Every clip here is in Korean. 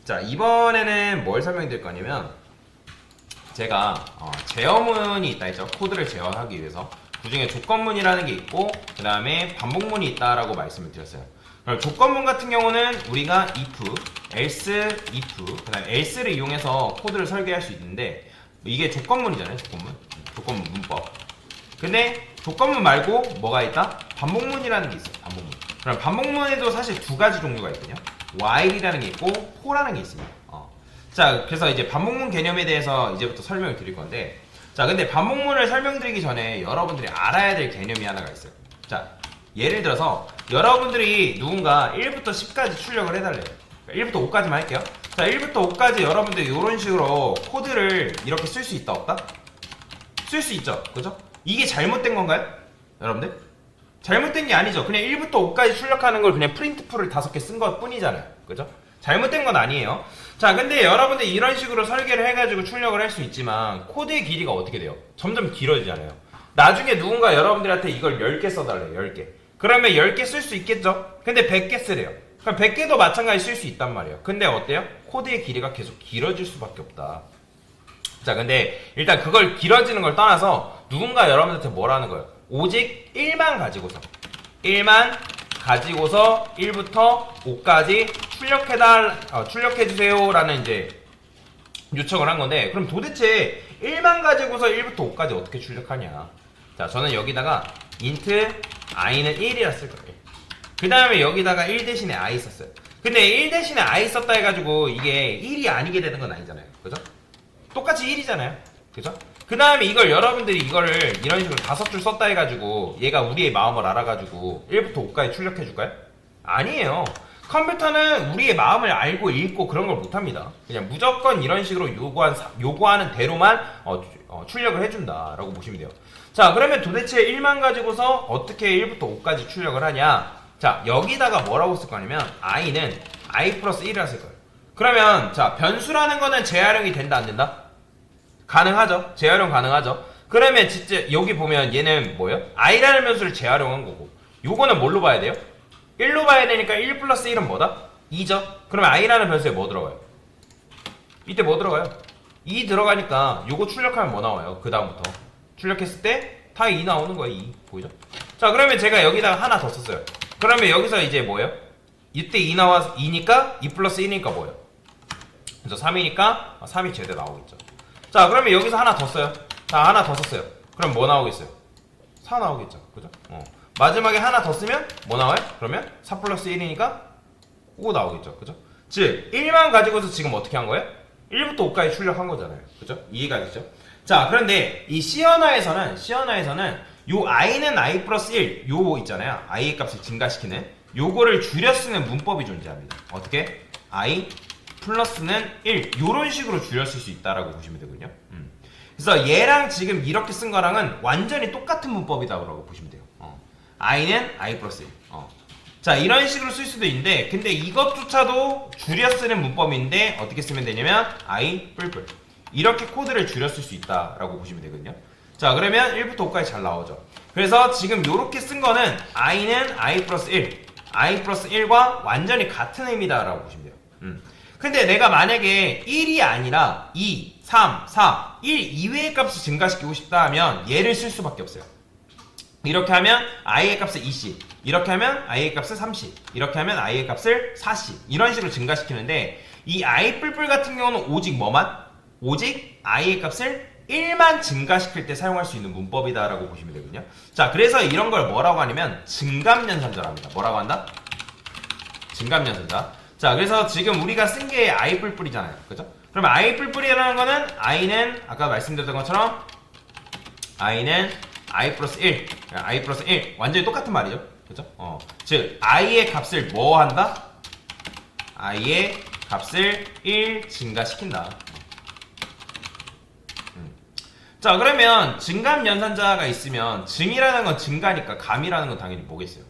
자, 이번에는 뭘 설명드릴 거냐면 제가 제어문이 있다 했죠. 코드를 제어하기 위해서 그 중에 조건문이라는 게 있고 그 다음에 반복문이 있다라고 말씀을 드렸어요. 그럼 조건문 같은 경우는 우리가 if, else, if, 그 다음에 else를 이용해서 코드를 설계할 수 있는데 이게 조건문이잖아요. 조건문 문법. 근데 조건문 말고 뭐가 있다? 반복문이라는 게 있어요. 반복문. 그럼 반복문에도 사실 두 가지 종류가 있거든요. while이라는 게 있고 for라는 게 있습니다. 자, 그래서 이제 반복문 개념에 대해서 이제부터 설명을 드릴 건데, 자, 근데 반복문을 설명드리기 전에 여러분들이 알아야 될 개념이 하나가 있어요. 자, 예를 들어서 여러분들이 누군가 1부터 10까지 출력을 해달래요. 1부터 5까지만 할게요. 자, 1부터 5까지 여러분들이 이런 식으로 코드를 이렇게 쓸 수 있다 없다? 쓸 수 있죠. 그죠? 이게 잘못된 건가요? 여러분들? 잘못된 게 아니죠. 그냥 1부터 5까지 출력하는 걸 그냥 프린트풀을 5개 쓴 것 뿐이잖아요. 그죠? 잘못된 건 아니에요. 자, 근데 여러분들 이런 식으로 설계를 해가지고 출력을 할 수 있지만 코드의 길이가 어떻게 돼요? 점점 길어지잖아요. 나중에 누군가 여러분들한테 이걸 10개 써달래요. 10개. 그러면 10개 쓸 수 있겠죠? 근데 100개 쓰래요. 그럼 100개도 마찬가지 쓸 수 있단 말이에요. 근데 어때요? 코드의 길이가 계속 길어질 수밖에 없다. 자, 근데 일단 그걸 길어지는 걸 떠나서 누군가 여러분들한테 뭐라는 거예요? 오직 1만 가지고서 1부터 5까지 출력해주세요 라는 이제 요청을 한 건데, 그럼 도대체 1만 가지고서 1부터 5까지 어떻게 출력하냐. 자, 저는 여기다가 int i는 1이라 쓸 거예요. 그 다음에 여기다가 1 대신에 i 썼어요. 근데 1 대신에 i 썼다 해가지고 이게 1이 아니게 되는 건 아니잖아요. 그죠? 똑같이 1이잖아요. 그죠? 그 다음에 이걸 여러분들이 이거를 이런 식으로 5줄 썼다 해가지고 얘가 우리의 마음을 알아가지고 1부터 5까지 출력해줄까요? 아니에요. 컴퓨터는 우리의 마음을 알고 읽고 그런 걸 못합니다. 그냥 무조건 이런 식으로 요구하는 대로만 출력을 해준다라고 보시면 돼요. 자, 그러면 도대체 1만 가지고서 어떻게 1부터 5까지 출력을 하냐. 자, 여기다가 뭐라고 쓸 거냐면 i는 i 플러스 1이라 쓸 거예요. 그러면 자, 변수라는 거는 재활용이 된다 안 된다? 가능하죠. 재활용 가능하죠. 그러면 진짜 여기 보면 얘는 뭐예요? i라는 변수를 재활용한 거고, 요거는 뭘로 봐야 돼요? 1로 봐야 되니까 1 플러스 1은 뭐다? 2죠. 그러면 i라는 변수에 뭐 들어가요? 이때 뭐 들어가요? 2 들어가니까 요거 출력하면 뭐 나와요? 그 다음부터 출력했을 때 다 2 나오는 거예요. 2 보이죠? 자, 그러면 제가 여기다가 하나 더 썼어요. 그러면 여기서 이제 뭐예요? 이때 2 나와서 2니까 2 플러스 1이니까 뭐예요? 그래서 3이니까 3이 제대로 나오겠죠. 자, 그러면 여기서 하나 더 써요. 자, 하나 더 썼어요. 그럼 뭐 나오겠어요? 4 나오겠죠. 그죠? 마지막에 하나 더 쓰면 뭐 나와요? 그러면 4 플러스 1이니까 5 나오겠죠. 그죠? 즉 1만 가지고서 지금 어떻게 한 거예요? 1부터 5까지 출력한 거잖아요. 그죠? 이해가 되죠? 자, 그런데 이 C 언어에서는 요 i는 i 플러스 1 요 있잖아요. i의 값을 증가시키는 요거를 줄여 쓰는 문법이 존재합니다. 어떻게? i 플러스는 1 요런 식으로 줄여 쓸 수 있다라고 보시면 되거든요. 그래서 얘랑 지금 이렇게 쓴 거랑은 완전히 똑같은 문법이다라고 보시면 돼요. i는 i 플러스 1. 자, 이런 식으로 쓸 수도 있는데, 근데 이것조차도 줄여 쓰는 문법인데 어떻게 쓰면 되냐면 i 뿔뿔 이렇게 코드를 줄여 쓸 수 있다라고 보시면 되거든요. 자, 그러면 1부터 5까지 잘 나오죠. 그래서 지금 요렇게 쓴 거는 i는 i 플러스 1 과 완전히 같은 의미다라고 보시면 돼요. 근데 내가 만약에 1이 아니라 2, 3, 4, 1 이외의 값을 증가시키고 싶다 하면 얘를 쓸 수밖에 없어요. 이렇게 하면 i의 값을 2씩, 이렇게 하면 i의 값을 3씩, 이렇게 하면 i의 값을 4씩 이런 식으로 증가시키는데, 이 i 뿔뿔 같은 경우는 오직 뭐만? 오직 i의 값을 1만 증가시킬 때 사용할 수 있는 문법이다라고 보시면 되거든요. 자, 그래서 이런 걸 뭐라고 하냐면 증감연산자랍니다. 뭐라고 한다? 증감연산자. 자, 그래서 지금 우리가 쓴 게 i 뿔뿔이잖아요. 그죠? 그러면 i 뿔뿔이라는 거는 i는 아까 말씀드렸던 것처럼 i는 i 플러스 1 완전히 똑같은 말이죠. 그죠? 즉 i의 값을 뭐 한다? i의 값을 1 증가시킨다. 자, 그러면 증감 연산자가 있으면 증이라는 건 증가니까 감이라는 건 당연히 뭐겠어요?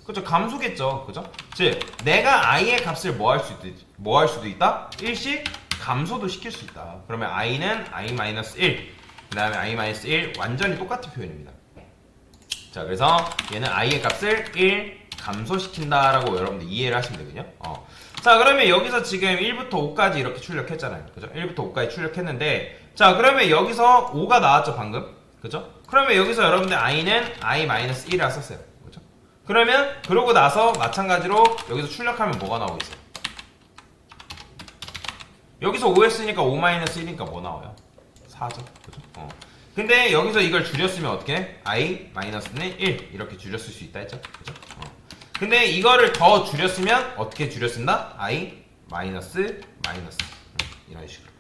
그죠? 감소겠죠. 그죠? 즉 내가 i의 값을 뭐 할 수도 있다? 1씩 감소도 시킬 수 있다. 그러면 i는 i-1 그 다음에 i-1 완전히 똑같은 표현입니다. 자, 그래서 얘는 i의 값을 1 감소시킨다라고 여러분들 이해를 하시면 되거든요. 자, 자, 그러면 여기서 지금 1부터 5까지 이렇게 출력했잖아요. 그죠? 1부터 5까지 출력했는데, 자, 그러면 여기서 5가 나왔죠, 방금. 그죠? 그러면 여기서 여러분들 i는 i-1이라 썼어요. 그죠? 그러면, 그러고 나서 마찬가지로 여기서 출력하면 뭐가 나오고 있어요? 여기서 5 했으니까 5-1이니까 뭐 나와요? 4죠. 그죠? 근데 여기서 이걸 줄였으면 어떻게 해? i-는 1 이렇게 줄였을 수 있다 했죠. 그죠? 근데 이거를 더 줄였으면 어떻게 줄였습니다? i 마이너스 이런 식으로.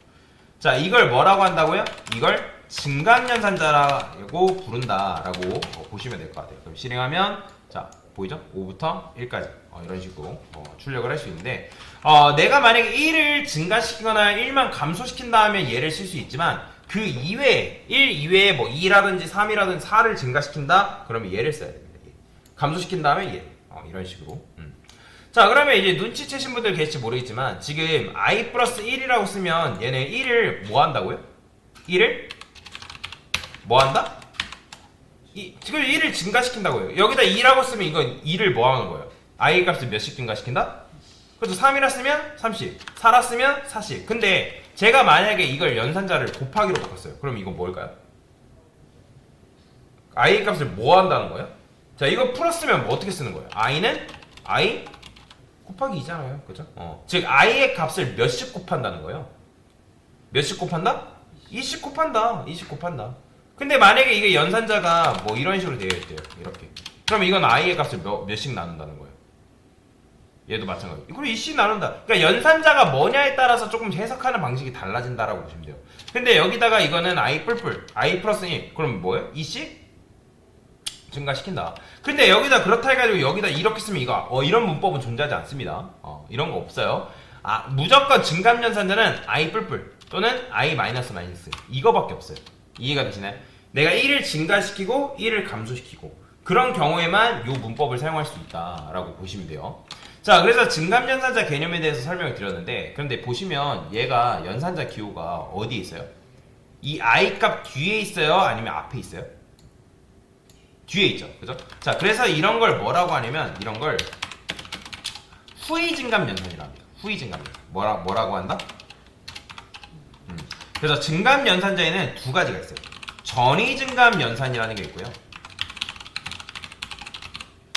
자, 이걸 뭐라고 한다고요? 이걸 증감연산자라고 부른다라고 보시면 될 것 같아요. 그럼 실행하면 자 보이죠? 5부터 1까지 이런 식으로 출력을 할 수 있는데 내가 만약에 1을 증가시키거나 1만 감소시킨 다음에 얘를 쓸 수 있지만 그 이외에 1 이외에 뭐 2라든지 3이라든지 4를 증가시킨다? 그러면 얘를 써야 됩니다. 감소시킨 다음에 얘 이런 식으로. 자, 그러면 이제 눈치채신 분들 계실지 모르겠지만 지금 i 플러스 1이라고 쓰면 얘네 1을 뭐 한다고요? 1을 뭐 한다? 지금 1을 증가시킨다고요. 여기다 2라고 쓰면 이건 2를 뭐 하는 거예요? i 값을 몇씩 증가시킨다? 그래서 3이라 쓰면 30, 4라 쓰면 40. 근데 제가 만약에 이걸 연산자를 곱하기로 바꿨어요. 그럼 이건 뭘까요? i 값을 뭐 한다는 거예요? 자, 이거 풀었으면 뭐 어떻게 쓰는 거예요? i는 i 곱하기 2잖아요. 그죠? 즉 i의 값을 몇씩 곱한다는 거예요. 몇씩 곱한다? 20씩 곱한다. 20씩 곱한다. 근데 만약에 이게 연산자가 뭐 이런 식으로 되어 있대요. 이렇게. 그럼 이건 i의 값을 몇씩 나눈다는 거예요. 얘도 마찬가지. 그럼 2씩 나눈다. 그러니까 연산자가 뭐냐에 따라서 조금 해석하는 방식이 달라진다라고 보시면 돼요. 근데 여기다가 이거는 i 플러스 1. 그럼 뭐예요? 2씩 증가시킨다. 근데 여기다 그렇다 해가지고 여기다 이렇게 쓰면 이거 이런 문법은 존재하지 않습니다. 이런 거 없어요. 무조건 증감연산자는 i 또는 i 마이너스 이거밖에 없어요. 이해가 되시나요? 내가 1을 증가시키고 1을 감소시키고 그런 경우에만 이 문법을 사용할 수 있다라고 보시면 돼요. 자, 그래서 증감연산자 개념에 대해서 설명을 드렸는데 그런데 보시면 얘가 연산자 기호가 어디에 있어요? 이 i 값 뒤에 있어요? 아니면 앞에 있어요? 뒤에 있죠. 그죠? 자, 그래서 이런 걸 뭐라고 하냐면 이런 걸 후위 증감연산이라고 합니다. 후위 증감연산. 뭐라고 한다? 그래서 증감연산자에는 두 가지가 있어요. 전위 증감연산이라는 게 있고요.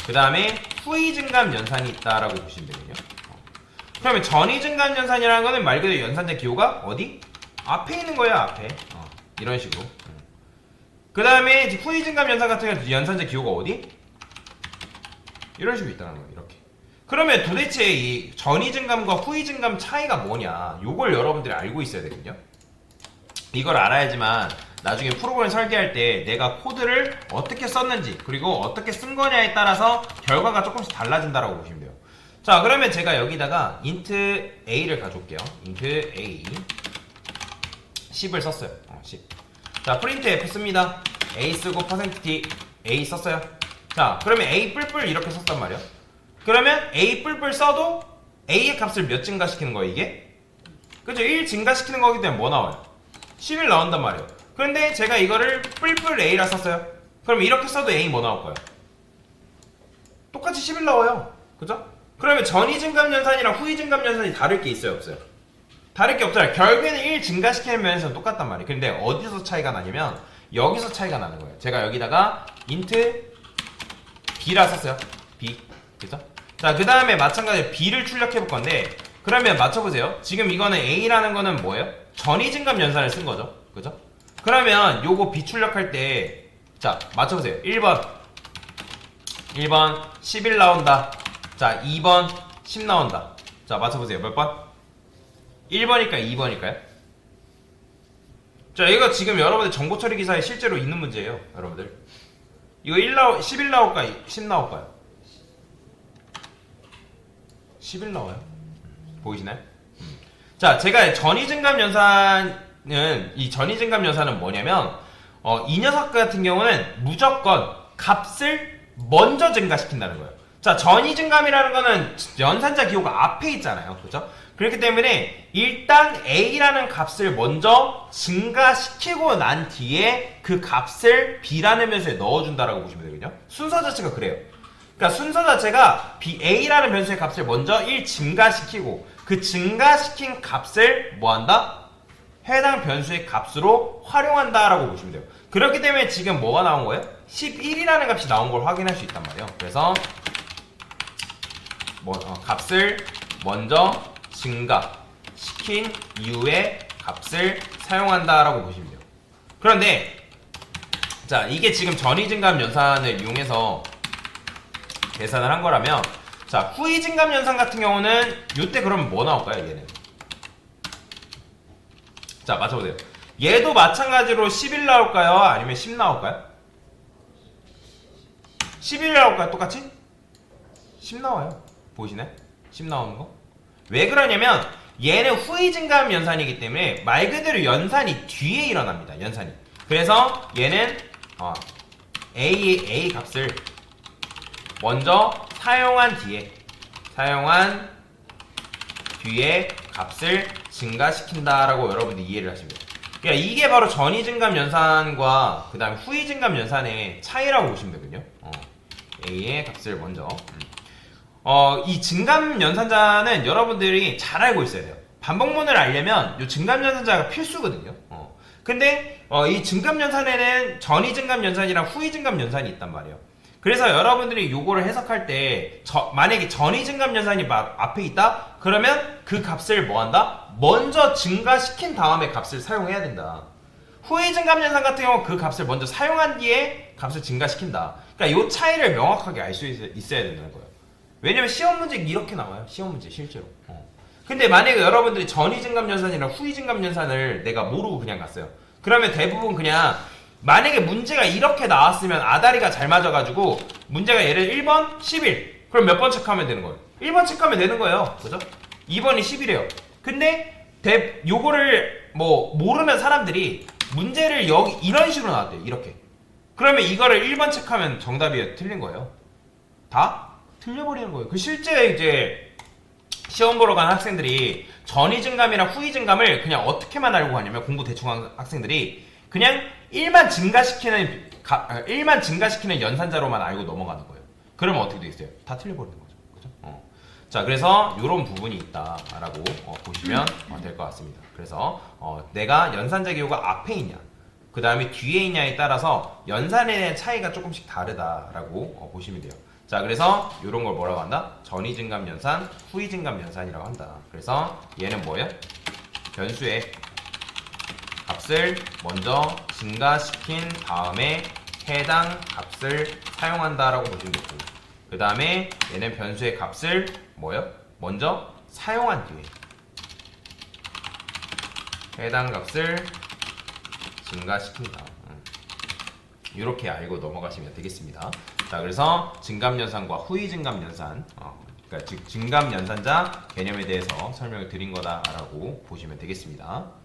그 다음에 후위 증감연산이 있다라고 보시면 되거든요. 그러면 전위 증감연산이라는 거는 말 그대로 연산자 기호가 어디? 앞에 있는 거예요. 앞에. 이런 식으로. 그 다음에 후위 증감연산 같은 경우는 연산자 기호가 어디? 이런 식으로 있다는 거예요. 이렇게. 그러면 도대체 이 전위 증감과 후위 증감 차이가 뭐냐? 요걸 여러분들이 알고 있어야 되거든요. 이걸 알아야지만 나중에 프로그램 설계할 때 내가 코드를 어떻게 썼는지 그리고 어떻게 쓴 거냐에 따라서 결과가 조금씩 달라진다라고 보시면 돼요. 자, 그러면 제가 여기다가 int a를 가져올게요. int a 10을 썼어요. 10. 자, 프린트 f 씁니다. a 쓰고 %t a 썼어요. 자, 그러면 a 뿔뿔 이렇게 썼단 말이야. 그러면 a 뿔뿔 써도 a의 값을 몇 증가시키는 거야 이게? 그죠? 1 증가시키는 거기 때문에 뭐 나와요? 11 나온단 말이에요. 그런데 제가 이거를 뿔뿔 a라 썼어요. 그럼 이렇게 써도 a 뭐 나올 거예요? 똑같이 11 나와요. 그죠? 그러면 전위 증감연산이랑 후위 증감연산이 다를 게 있어요, 없어요? 다를 게 없잖아요. 결국에는 1 증가시키는 면에서는 똑같단 말이에요. 근데 어디서 차이가 나냐면 여기서 차이가 나는 거예요. 제가 여기다가 int b라 썼어요. b. 그죠? 자, 그 다음에 마찬가지로 b를 출력해 볼 건데 그러면 맞춰보세요. 지금 이거는 a라는 거는 뭐예요? 전위 증감연산을 쓴 거죠. 그죠? 그러면 요거 b 출력할 때 자, 맞춰보세요. 1번 11 나온다. 자, 2번 10 나온다. 자, 맞춰보세요. 몇 번? 1번일까요? 2번일까요? 자, 이거 지금 여러분들 정보처리 기사에 실제로 있는 문제예요. 여러분들 이거 11 나올까요? 10 나올까요? 11 나와요. 보이시나요? 자, 제가 전위 증감연산은 이 전위 증감연산은 뭐냐면 이 녀석 같은 경우는 무조건 값을 먼저 증가시킨다는 거예요. 자, 전위 증감이라는 거는 연산자 기호가 앞에 있잖아요. 그죠? 그렇기 때문에 일단 a라는 값을 먼저 증가시키고 난 뒤에 그 값을 b라는 변수에 넣어준다라고 보시면 되거든요. 순서 자체가 그래요. 그러니까 순서 자체가 A라는 변수의 값을 먼저 1 증가시키고 그 증가시킨 값을 뭐한다? 해당 변수의 값으로 활용한다라고 보시면 돼요. 그렇기 때문에 지금 뭐가 나온 거예요? 11이라는 값이 나온 걸 확인할 수 있단 말이에요. 그래서 값을 먼저 증가시킨 이후에 값을 사용한다라고 보시면 돼요. 그런데 자, 이게 지금 전위 증감 연산을 이용해서 계산을 한 거라면, 자, 후위 증감 연산 같은 경우는 이때 그러면 뭐 나올까요? 얘는 자, 맞춰보세요. 얘도 마찬가지로 11 나올까요? 아니면 10 나올까요? 11 나올까요? 똑같이? 10 나와요. 보이시나요? 10 나오는 거? 왜 그러냐면 얘는 후위 증감 연산이기 때문에 말 그대로 연산이 뒤에 일어납니다. 연산이. 그래서 얘는 A 값을 먼저 사용한 뒤에 값을 증가시킨다라고 여러분들이 이해를 하시면 돼요. 그러니까 이게 바로 전위 증감 연산과 그 다음에 후위 증감 연산의 차이라고 보시면 되거든요. A의 값을 먼저 이 증감 연산자는 여러분들이 잘 알고 있어야 돼요. 반복문을 알려면 이 증감 연산자가 필수거든요. 근데 이 증감 연산에는 전위 증감 연산이랑 후위 증감 연산이 있단 말이에요. 그래서 여러분들이 요거를 해석할 때 만약에 전위 증감 연산이 앞에 있다? 그러면 그 값을 뭐한다? 먼저 증가시킨 다음에 값을 사용해야 된다. 후위 증감 연산 같은 경우는 그 값을 먼저 사용한 뒤에 값을 증가시킨다. 그러니까 요 차이를 명확하게 알 수 있어야 된다는 거예요. 왜냐면 시험 문제 이렇게 나와요. 시험 문제 실제로. 근데 만약에 여러분들이 전위 증감 연산이랑 후위 증감 연산을 내가 모르고 그냥 갔어요. 그러면 대부분 그냥 만약에 문제가 이렇게 나왔으면 아다리가 잘 맞아가지고 문제가 예를 1번 11 그럼 몇 번 체크하면 되는 거예요? 1번 체크하면 되는 거예요. 그죠? 2번이 10이래요. 근데 요거를 모르는 사람들이 문제를 여기 이런 식으로 나왔대요. 이렇게. 그러면 이거를 1번 체크하면 정답이 틀린 거예요. 다 틀려버리는 거예요. 그 실제 이제 시험 보러 간 학생들이 전위 증감이랑 후위 증감을 그냥 어떻게만 알고 가냐면 공부 대충 한 학생들이 그냥 1만 증가시키는 연산자로만 알고 넘어가는 거예요. 그러면 어떻게 되겠어요? 다 틀려버리는 거죠. 그죠? 자, 그래서 이런 부분이 있다라고 보시면 될 것 같습니다. 그래서 내가 연산자 기호가 앞에 있냐, 그 다음에 뒤에 있냐에 따라서 연산에 대한 차이가 조금씩 다르다라고 보시면 돼요. 자, 그래서 이런 걸 뭐라고 한다? 전위 증감 연산, 후위 증감 연산이라고 한다. 그래서 얘는 뭐예요? 변수의 값을 먼저 증가시킨 다음에 해당 값을 사용한다라고 보시면 되고, 그 다음에 얘는 변수의 값을 뭐예요? 먼저 사용한 뒤에 해당 값을 증가시킨다. 이렇게 알고 넘어가시면 되겠습니다. 자, 그래서 증감연산과 후위 증감연산, 그러니까 즉 증감연산자 개념에 대해서 설명을 드린 거다라고 보시면 되겠습니다.